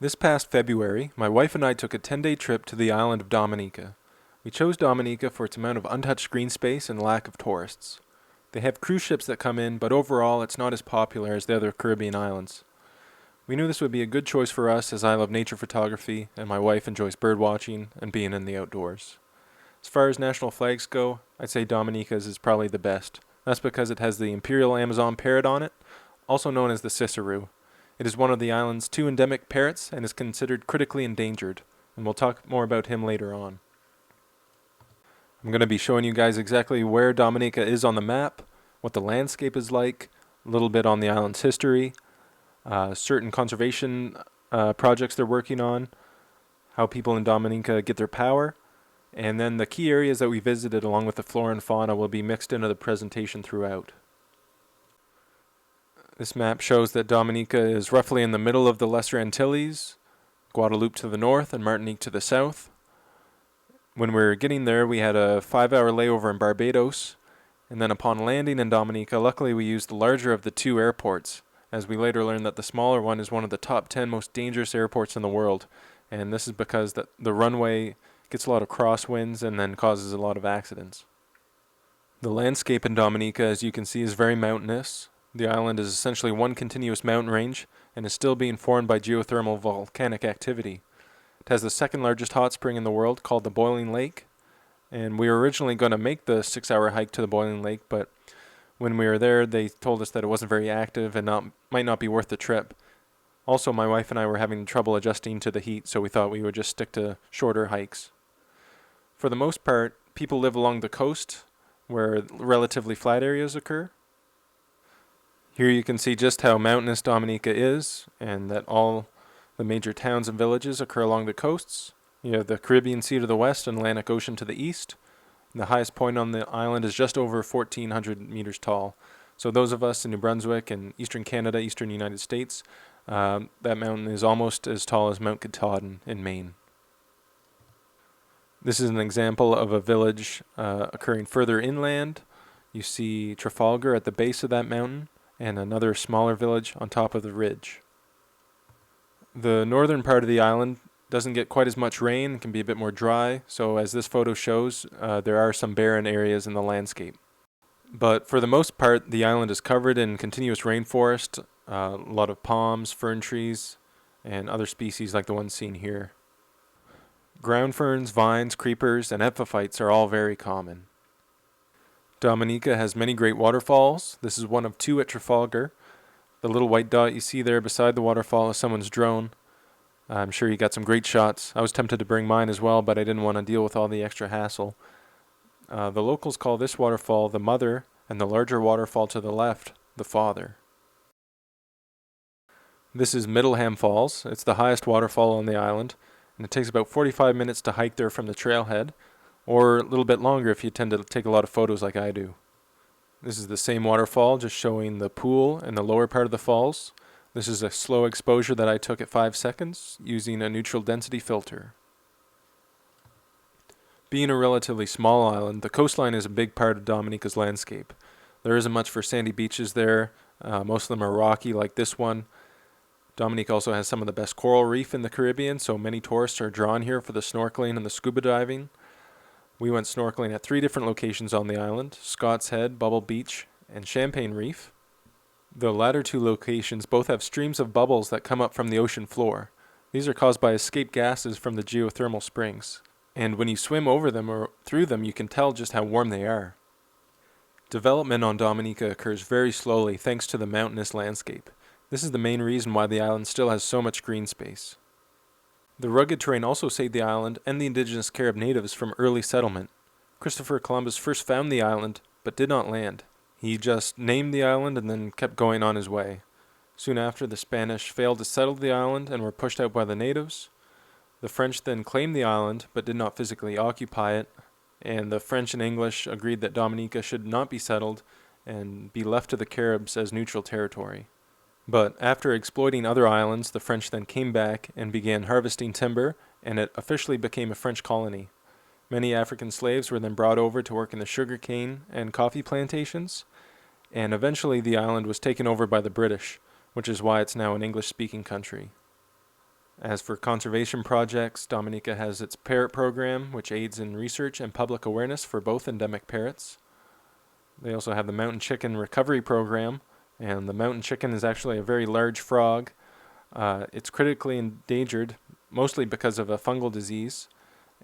This past February, my wife and I took a 10-day trip to the island of Dominica. We chose Dominica for its amount of untouched green space and lack of tourists. They have cruise ships that come in, but overall it's not as popular as the other Caribbean islands. We knew this would be a good choice for us as I love nature photography and my wife enjoys bird watching and being in the outdoors. As far as national flags go, I'd say Dominica's is probably the best. That's because it has the imperial Amazon parrot on it, also known as the Ciceroo. It is one of the island's 2 endemic parrots and is considered critically endangered, and we'll talk more about him later on. I'm going to be showing you guys exactly where Dominica is on the map, what the landscape is like, a little bit on the island's history, certain conservation projects they're working on, how people in Dominica get their power, and then the key areas that we visited along with the flora and fauna will be mixed into the presentation throughout. This map shows that Dominica is roughly in the middle of the Lesser Antilles, Guadeloupe to the north and Martinique to the south. When we were getting there, we had a 5-hour layover in Barbados, and then upon landing in Dominica, luckily we used the larger of the 2 airports, as we later learned that the smaller one is one of the top 10 most dangerous airports in the world, and this is because the runway gets a lot of crosswinds and then causes a lot of accidents. The landscape in Dominica, as you can see, is very mountainous. The island is essentially one continuous mountain range and is still being formed by geothermal volcanic activity. It has the second largest hot spring in the world called the Boiling Lake, and we were originally going to make the 6-hour hike to the Boiling Lake, but when we were there they told us that it wasn't very active and might not be worth the trip. Also, my wife and I were having trouble adjusting to the heat, so we thought we would just stick to shorter hikes. For the most part, people live along the coast where relatively flat areas occur. Here you can see just how mountainous Dominica is, and that all the major towns and villages occur along the coasts. You have the Caribbean Sea to the west and Atlantic Ocean to the east. And the highest point on the island is just over 1,400 meters tall. So those of us in New Brunswick and eastern Canada, eastern United States, that mountain is almost as tall as Mount Katahdin in Maine. This is an example of a village occurring further inland. You see Trafalgar at the base of that mountain, and another smaller village on top of the ridge. The northern part of the island doesn't get quite as much rain, can be a bit more dry, so as this photo shows, there are some barren areas in the landscape. But for the most part, the island is covered in continuous rainforest, a lot of palms, fern trees, and other species like the ones seen here. Ground ferns, vines, creepers, and epiphytes are all very common. Dominica has many great waterfalls. This is one of 2 at Trafalgar. The little white dot you see there beside the waterfall is someone's drone. I'm sure you got some great shots. I was tempted to bring mine as well, but I didn't want to deal with all the extra hassle. The locals call this waterfall the Mother, and the larger waterfall to the left, the Father. This is Middleham Falls. It's the highest waterfall on the island, and it takes about 45 minutes to hike there from the trailhead, or a little bit longer if you tend to take a lot of photos like I do. This is the same waterfall, just showing the pool and the lower part of the falls. This is a slow exposure that I took at 5 seconds using a neutral density filter. Being a relatively small island, the coastline is a big part of Dominica's landscape. There isn't much for sandy beaches there. Most of them are rocky like this one. Dominica also has some of the best coral reef in the Caribbean, so many tourists are drawn here for the snorkeling and the scuba diving. We went snorkeling at 3 different locations on the island: Scott's Head, Bubble Beach, and Champagne Reef. The latter 2 locations both have streams of bubbles that come up from the ocean floor. These are caused by escaped gases from the geothermal springs, and when you swim over them or through them, you can tell just how warm they are. Development on Dominica occurs very slowly thanks to the mountainous landscape. This is the main reason why the island still has so much green space. The rugged terrain also saved the island and the indigenous Carib natives from early settlement. Christopher Columbus first found the island, but did not land. He just named the island and then kept going on his way. Soon after, the Spanish failed to settle the island and were pushed out by the natives. The French then claimed the island, but did not physically occupy it, and the French and English agreed that Dominica should not be settled and be left to the Caribs as neutral territory. But after exploiting other islands, the French then came back and began harvesting timber, and it officially became a French colony. Many African slaves were then brought over to work in the sugarcane and coffee plantations, and eventually the island was taken over by the British, which is why it's now an English-speaking country. As for conservation projects, Dominica has its parrot program, which aids in research and public awareness for both endemic parrots. They also have the mountain chicken recovery program, and the mountain chicken is actually a very large frog. It's critically endangered, mostly because of a fungal disease,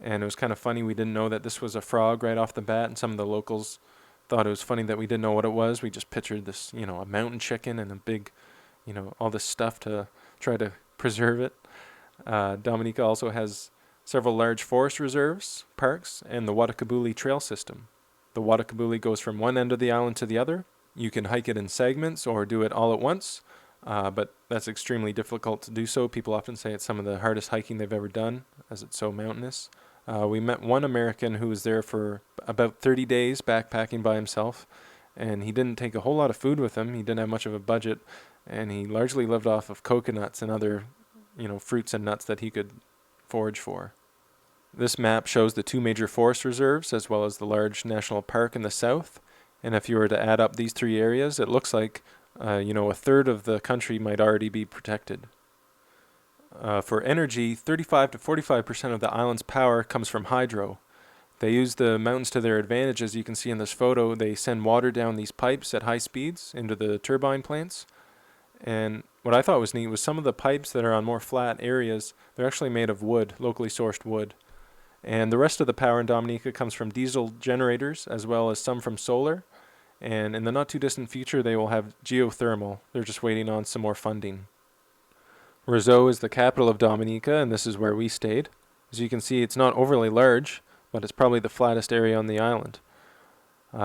and it was kind of funny, we didn't know that this was a frog right off the bat, and some of the locals thought it was funny that we didn't know what it was. We just pictured this, a mountain chicken and a big, all this stuff to try to preserve it. Dominica also has several large forest reserves, parks, and the Watakabuli Trail System. The Watakabuli goes from one end of the island to the other. You can hike it in segments or do it all at once, but that's extremely difficult to do so. People often say it's some of the hardest hiking they've ever done, as it's so mountainous. We met one American who was there for about 30 days backpacking by himself, and he didn't take a whole lot of food with him. He didn't have much of a budget, and he largely lived off of coconuts and other, fruits and nuts that he could forage for. This map shows the two major forest reserves as well as the large national park in the south, and if you were to add up these three areas, it looks like, a third of the country might already be protected. For energy, 35 to 45% of the island's power comes from hydro. They use the mountains to their advantage. As you can see in this photo, they send water down these pipes at high speeds into the turbine plants. And what I thought was neat was some of the pipes that are on more flat areas, they're actually made of wood, locally sourced wood. And the rest of the power in Dominica comes from diesel generators as well as some from solar. And in the not too distant future, they will have geothermal. They're just waiting on some more funding. Roseau is the capital of Dominica, and this is where we stayed. As you can see, it's not overly large, but it's probably the flattest area on the island.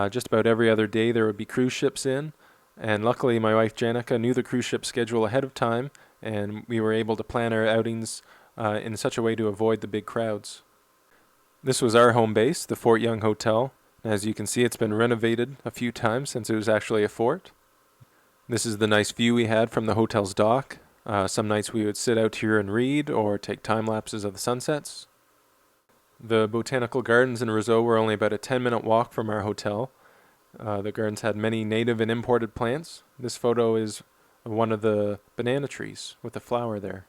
Just about every other day there would be cruise ships in, and luckily my wife Janica knew the cruise ship schedule ahead of time, and we were able to plan our outings in such a way to avoid the big crowds. This was our home base, the Fort Young Hotel. As you can see, it's been renovated a few times since it was actually a fort. This is the nice view we had from the hotel's dock. Some nights we would sit out here and read or take time lapses of the sunsets. The botanical gardens in Roseau were only about a 10-minute walk from our hotel. The gardens had many native and imported plants. This photo is one of the banana trees with a flower there.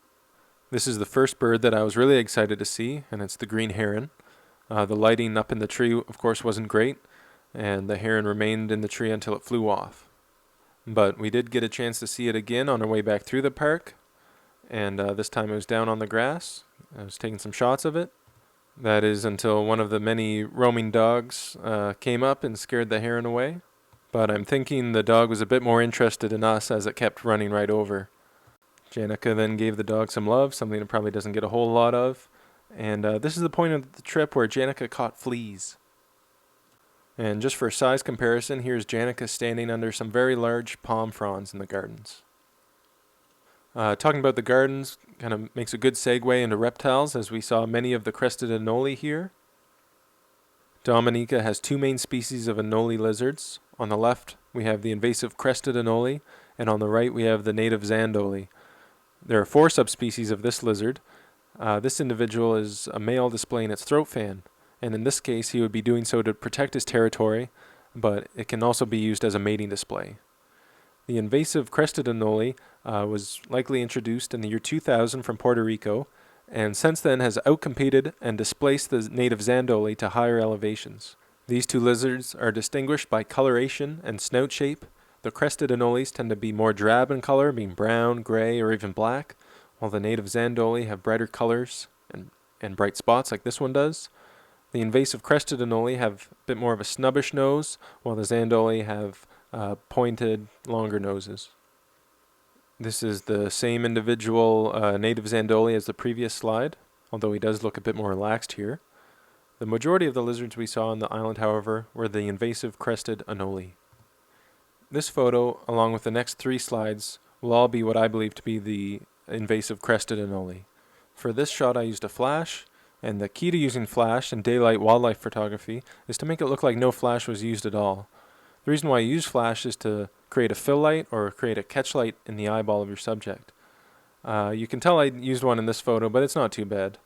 This is the first bird that I was really excited to see, and it's the green heron. The lighting up in the tree, of course, wasn't great, and the heron remained in the tree until it flew off. But we did get a chance to see it again on our way back through the park, and this time it was down on the grass. I was taking some shots of it. That is until one of the many roaming dogs came up and scared the heron away. But I'm thinking the dog was a bit more interested in us as it kept running right over. Janica then gave the dog some love, something it probably doesn't get a whole lot of. And this is the point of the trip where Janica caught fleas. And just for size comparison, here's Janica standing under some very large palm fronds in the gardens. Talking about the gardens kind of makes a good segue into reptiles, as we saw many of the crested anole here. Dominica has two main species of anole lizards. On the left, we have the invasive crested anole, and on the right, we have the native zandole. There are 4 subspecies of this lizard. This individual is a male displaying its throat fan, and in this case he would be doing so to protect his territory, but it can also be used as a mating display. The invasive crested anole was likely introduced in the year 2000 from Puerto Rico, and since then has outcompeted and displaced the native zandole to higher elevations. These two lizards are distinguished by coloration and snout shape. The crested anoles tend to be more drab in color, being brown, gray, or even black, while the native zandole have brighter colors and bright spots like this one does. The invasive crested anole have a bit more of a snubbish nose, while the zandole have pointed, longer noses. This is the same individual native zandole as the previous slide, although he does look a bit more relaxed here. The majority of the lizards we saw on the island, however, were the invasive crested anole. This photo, along with the next 3 slides, will all be what I believe to be the invasive crested anole. For this shot I used a flash, and the key to using flash in daylight wildlife photography is to make it look like no flash was used at all. The reason why I use flash is to create a fill light or create a catch light in the eyeball of your subject. You can tell I used one in this photo, but it's not too bad.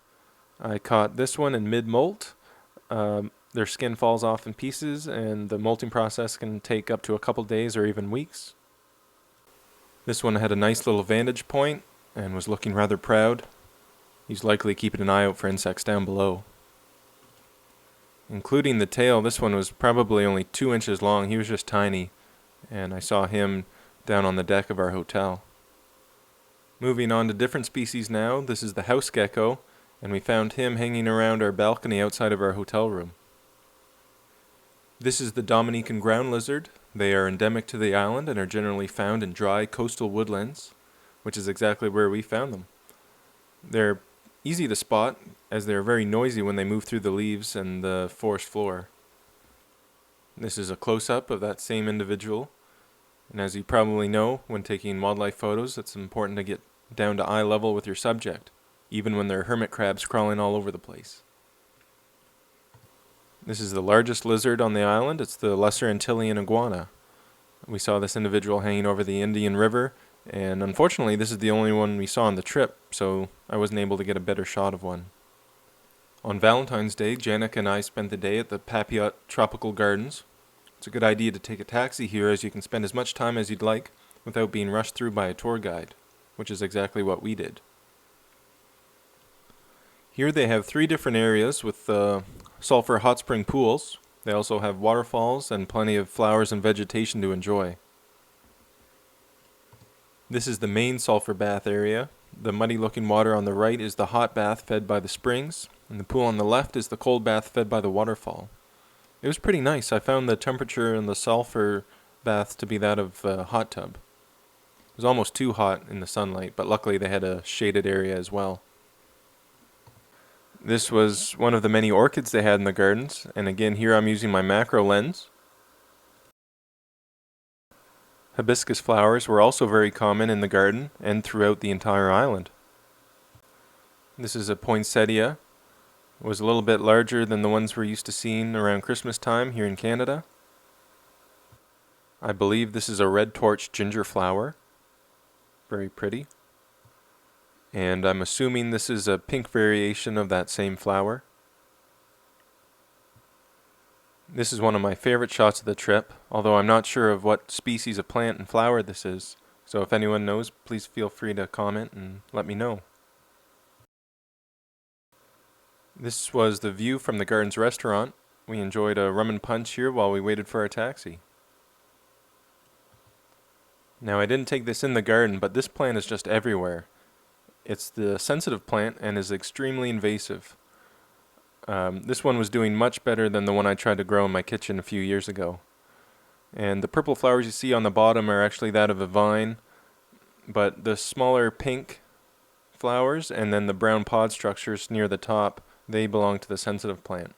I caught this one in mid-molt. Their skin falls off in pieces, and the molting process can take up to a couple days or even weeks. This one had a nice little vantage point and was looking rather proud. He's likely keeping an eye out for insects down below. Including the tail, this one was probably only 2 inches long. He was just tiny, and I saw him down on the deck of our hotel. Moving on to different species now, this is the house gecko, and we found him hanging around our balcony outside of our hotel room. This is the Dominican ground lizard. They are endemic to the island and are generally found in dry coastal woodlands, which is exactly where we found them. They're easy to spot as they're very noisy when they move through the leaves and the forest floor. This is a close-up of that same individual. And as you probably know, when taking wildlife photos, it's important to get down to eye level with your subject, even when there are hermit crabs crawling all over the place. This is the largest lizard on the island. It's the lesser Antillean iguana. We saw this individual hanging over the Indian River, and unfortunately this is the only one we saw on the trip, so I wasn't able to get a better shot of one. On Valentine's Day, Janica and I spent the day at the Papillote Tropical Gardens. It's a good idea to take a taxi here, as you can spend as much time as you'd like without being rushed through by a tour guide, which is exactly what we did. Here they have 3 different areas with sulfur hot spring pools. They also have waterfalls and plenty of flowers and vegetation to enjoy. This is the main sulfur bath area. The muddy looking water on the right is the hot bath fed by the springs, and the pool on the left is the cold bath fed by the waterfall. It was pretty nice. I found the temperature in the sulfur baths to be that of a hot tub. It was almost too hot in the sunlight, but luckily they had a shaded area as well. This was one of the many orchids they had in the gardens, and again here I'm using my macro lens. Hibiscus flowers were also very common in the garden and throughout the entire island. This is a poinsettia. It was a little bit larger than the ones we're used to seeing around Christmas time here in Canada. I believe this is a red torch ginger flower. Very pretty. And I'm assuming this is a pink variation of that same flower. This is one of my favorite shots of the trip, although I'm not sure of what species of plant and flower this is. So if anyone knows, please feel free to comment and let me know. This was the view from the Gardens restaurant. We enjoyed a rum and punch here while we waited for our taxi. Now I didn't take this in the garden, but this plant is just everywhere. It's the sensitive plant and is extremely invasive. This one was doing much better than the one I tried to grow in my kitchen a few years ago. And the purple flowers you see on the bottom are actually that of a vine, but the smaller pink flowers and then the brown pod structures near the top, they belong to the sensitive plant.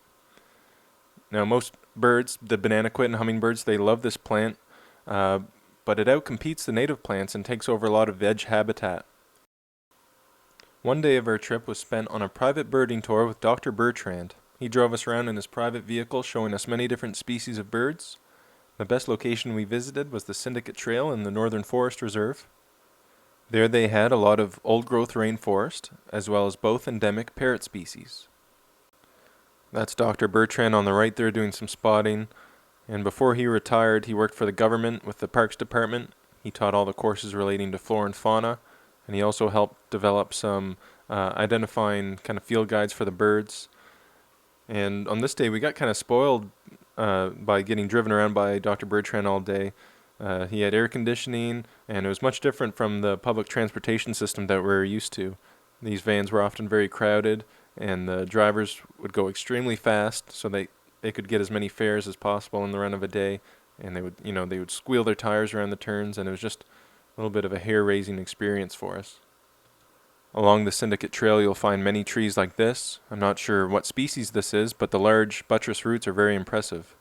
Now most birds, the bananaquit and hummingbirds, they love this plant, but it outcompetes the native plants and takes over a lot of veg habitat. One day of our trip was spent on a private birding tour with Dr. Bertrand. He drove us around in his private vehicle, showing us many different species of birds. The best location we visited was the Syndicate Trail in the Northern Forest Reserve. There they had a lot of old-growth rainforest, as well as both endemic parrot species. That's Dr. Bertrand on the right there doing some spotting. And before he retired, he worked for the government with the Parks Department. He taught all the courses relating to flora and fauna, and he also helped develop some identifying kind of field guides for the birds. And on this day, we got kind of spoiled by getting driven around by Dr. Bertrand all day. He had air conditioning, and it was much different from the public transportation system that we're used to. These vans were often very crowded, and the drivers would go extremely fast so they could get as many fares as possible in the run of a day, and they would squeal their tires around the turns, and it was just a little bit of a hair-raising experience for us. Along the Syndicate Trail you'll find many trees like this. I'm not sure what species this is, but the large buttress roots are very impressive.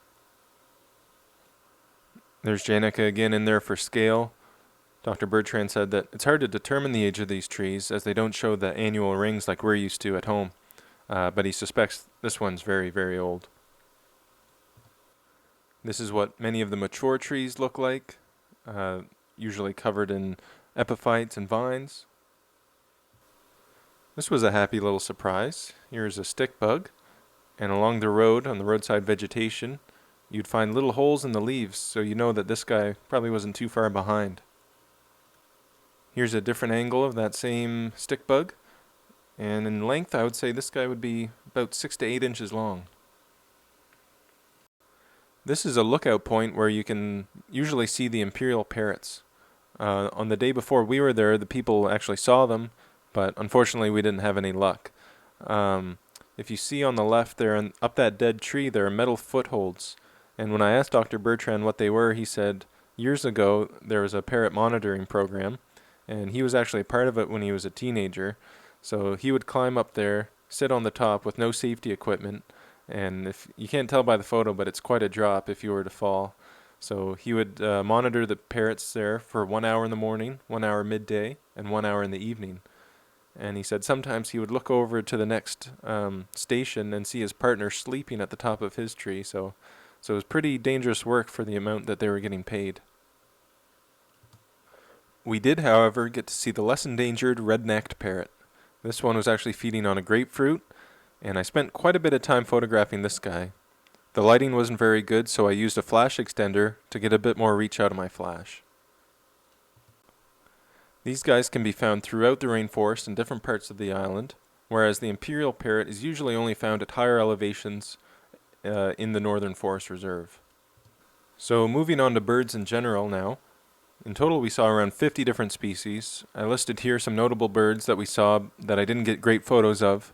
There's Janica again in there for scale. Dr. Bertrand said that it's hard to determine the age of these trees as they don't show the annual rings like we're used to at home, but he suspects this one's very, very old. This is what many of the mature trees look like, usually covered in epiphytes and vines. This was a happy little surprise. Here's a stick bug, and along the road, on the roadside vegetation, you'd find little holes in the leaves, so you know that this guy probably wasn't too far behind. Here's a different angle of that same stick bug, And in length, I would say this guy would be about 6 to 8 inches long. This is a lookout point where you can usually see the imperial parrots. On the day before we were there, the people actually saw them, but unfortunately we didn't have any luck. If you see on the left there, and up that dead tree, there are metal footholds. And when I asked Dr. Bertrand what they were, he said years ago there was a parrot monitoring program, and he was actually part of it when he was a teenager. So he would climb up there, sit on the top with no safety equipment, and if you can't tell by the photo, but it's quite a drop if you were to fall. So he would monitor the parrots there for 1 hour in the morning, 1 hour midday, and 1 hour in the evening. And he said sometimes he would look over to the next station and see his partner sleeping at the top of his tree. So it was pretty dangerous work for the amount that they were getting paid. We did, however, get to see the less endangered red-necked parrot. This one was actually feeding on a grapefruit, and I spent quite a bit of time photographing this guy. The lighting wasn't very good, so I used a flash extender to get a bit more reach out of my flash. These guys can be found throughout the rainforest in different parts of the island, whereas the imperial parrot is usually only found at higher elevations in the Northern Forest Reserve. So moving on to birds in general now. In total we saw around 50 different species. I listed here some notable birds that we saw that I didn't get great photos of.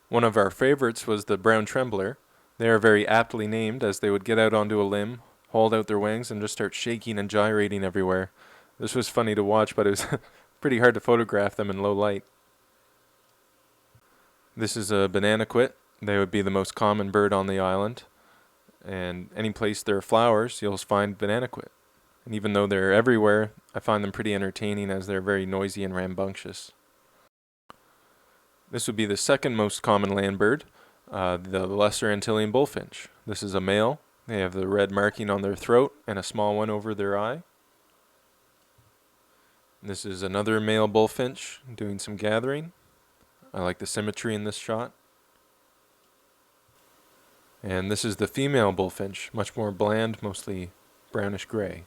One of our favorites was the brown trembler. They are very aptly named, as they would get out onto a limb, hold out their wings, and just start shaking and gyrating everywhere. This was funny to watch, but it was pretty hard to photograph them in low light. This is a bananaquit. They would be the most common bird on the island. And any place there are flowers, you'll find bananaquit. And even though they're everywhere, I find them pretty entertaining as they're very noisy and rambunctious. This would be the second most common land bird, the lesser Antillean bullfinch. This is a male. They have the red marking on their throat and a small one over their eye. This is another male bullfinch doing some gathering. I like the symmetry in this shot. And this is the female bullfinch, much more bland, mostly brownish gray.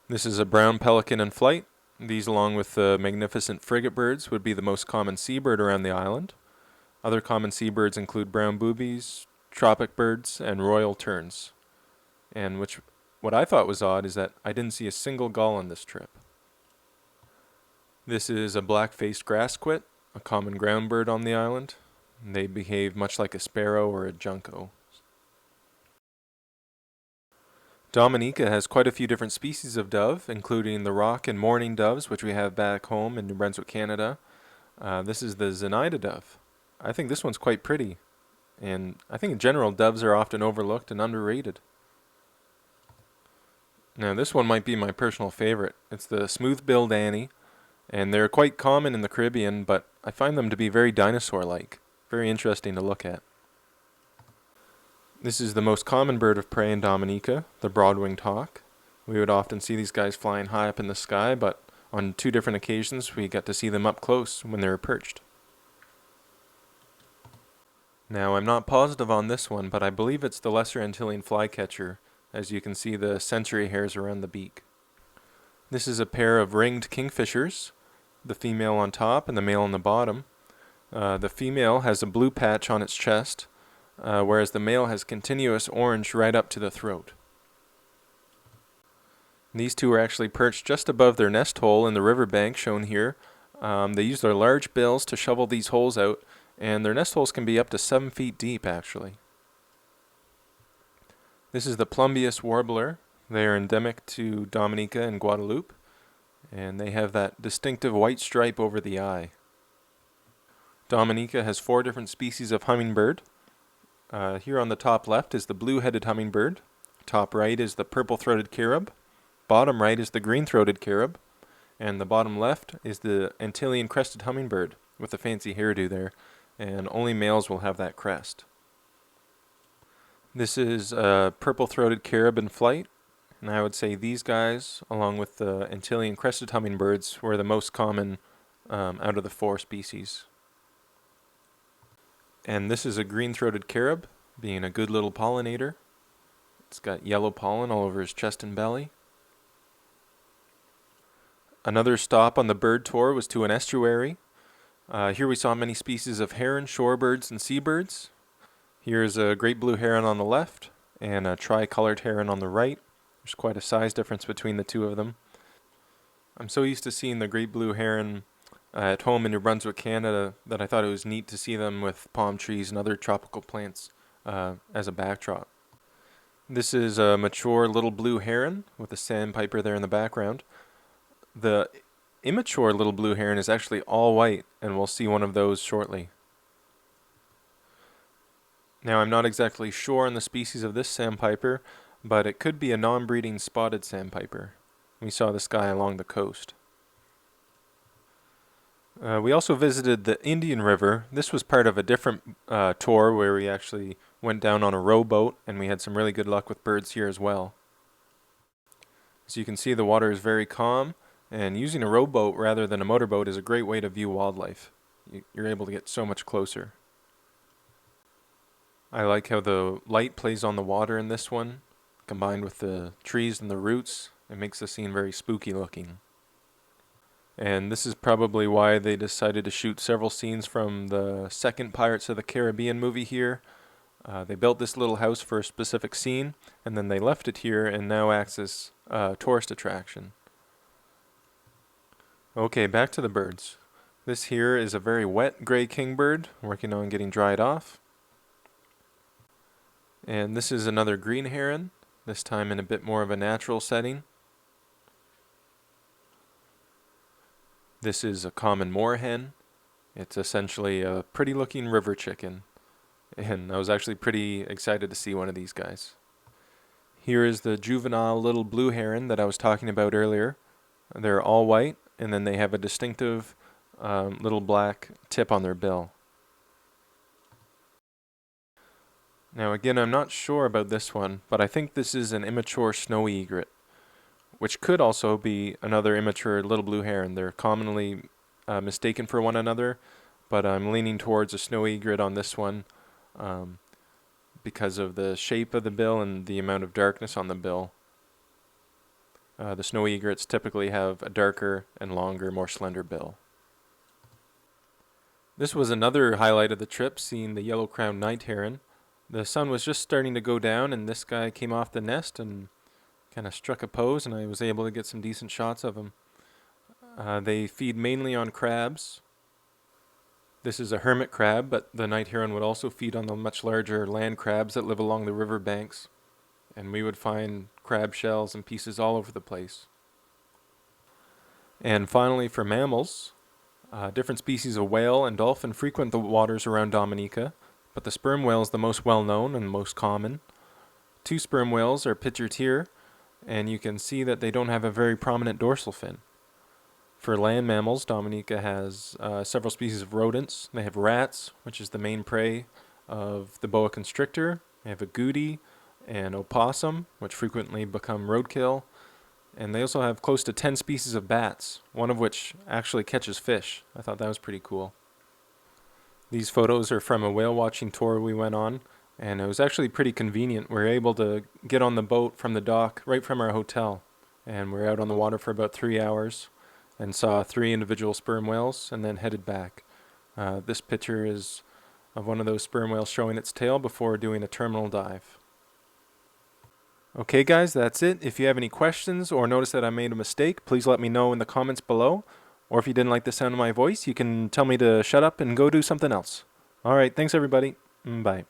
This is a brown pelican in flight. These, along with the magnificent frigate birds, would be the most common seabird around the island. Other common seabirds include brown boobies, tropic birds, and royal terns. And what I thought was odd is that I didn't see a single gull on this trip. This is a black-faced grassquit, a common ground bird on the island. They behave much like a sparrow or a junco. Dominica has quite a few different species of dove, including the rock and mourning doves, which we have back home in New Brunswick, Canada. This is the Zenaida dove. I think this one's quite pretty, and I think in general doves are often overlooked and underrated. Now this one might be my personal favorite. It's the smooth-billed Annie, and they're quite common in the Caribbean, but I find them to be very dinosaur-like, very interesting to look at. This is the most common bird of prey in Dominica, the broad-winged hawk. We would often see these guys flying high up in the sky, but on 2 different occasions we got to see them up close when they were perched. Now I'm not positive on this one, but I believe it's the lesser Antillean flycatcher, as you can see the sensory hairs around the beak. This is a pair of ringed kingfishers, the female on top and the male on the bottom. The female has a blue patch on its chest, whereas the male has continuous orange right up to the throat. These two are actually perched just above their nest hole in the riverbank shown here. They use their large bills to shovel these holes out, and their nest holes can be up to 7 feet deep actually. This is the Plumbeous warbler. They are endemic to Dominica and Guadeloupe, and they have that distinctive white stripe over the eye. Dominica has 4 different species of hummingbird. Here on the top left is the blue-headed hummingbird. Top right is the purple-throated carib. Bottom right is the green-throated carib. And the bottom left is the Antillean crested hummingbird with the fancy hairdo there. And only males will have that crest. This is a purple-throated carib in flight. And I would say these guys, along with the Antillean crested hummingbirds, were the most common out of the 4 species. And this is a green-throated carib, being a good little pollinator. It's got yellow pollen all over his chest and belly. Another stop on the bird tour was to an estuary. Here we saw many species of heron, shorebirds, and seabirds. Here's a great blue heron on the left and a tricolored heron on the right. There's quite a size difference between the two of them. I'm so used to seeing the great blue heron at home in New Brunswick, Canada, that I thought it was neat to see them with palm trees and other tropical plants as a backdrop. This is a mature little blue heron with a sandpiper there in the background. The immature little blue heron is actually all white, and we'll see one of those shortly. Now, I'm not exactly sure on the species of this sandpiper, but it could be a non-breeding spotted sandpiper. We saw this guy along the coast. We also visited the Indian River. This was part of a different tour where we actually went down on a rowboat, and we had some really good luck with birds here as well. As you can see, the water is very calm, and using a rowboat rather than a motorboat is a great way to view wildlife. You're able to get so much closer. I like how the light plays on the water in this one, combined with the trees and the roots. It makes the scene very spooky looking. And this is probably why they decided to shoot several scenes from the second Pirates of the Caribbean movie here. They built this little house for a specific scene, and then they left it here and now acts as a tourist attraction. Okay, back to the birds. This here is a very wet gray kingbird, working on getting dried off. And this is another green heron, this time in a bit more of a natural setting. This is a common moorhen. It's essentially a pretty looking river chicken, and I was actually pretty excited to see one of these guys. Here is the juvenile little blue heron that I was talking about earlier. They're all white, and then they have a distinctive little black tip on their bill. Now again, I'm not sure about this one, but I think this is an immature snowy egret, which could also be another immature little blue heron. They're commonly mistaken for one another, but I'm leaning towards a snowy egret on this one because of the shape of the bill and the amount of darkness on the bill. The snowy egrets typically have a darker and longer, more slender bill. This was another highlight of the trip, seeing the yellow-crowned night heron. The sun was just starting to go down, and this guy came off the nest and kind of struck a pose, and I was able to get some decent shots of him. They feed mainly on crabs. This is a hermit crab, but the night heron would also feed on the much larger land crabs that live along the river banks, and we would find crab shells and pieces all over the place. And finally, for mammals, different species of whale and dolphin frequent the waters around Dominica, but the sperm whale is the most well-known and most common. 2 sperm whales are pictured here, and you can see that they don't have a very prominent dorsal fin. For land mammals, Dominica has several species of rodents. They have rats, which is the main prey of the boa constrictor. They have agouti and opossum, which frequently become roadkill. And they also have close to 10 species of bats, one of which actually catches fish. I thought that was pretty cool. These photos are from a whale watching tour we went on, and it was actually pretty convenient. We were able to get on the boat from the dock right from our hotel, and we were out on the water for about 3 hours and saw 3 individual sperm whales and then headed back. This picture is of one of those sperm whales showing its tail before doing a terminal dive. Okay guys, that's it. If you have any questions or notice that I made a mistake, please let me know in the comments below. Or if you didn't like the sound of my voice, you can tell me to shut up and go do something else. Alright, thanks everybody. Bye.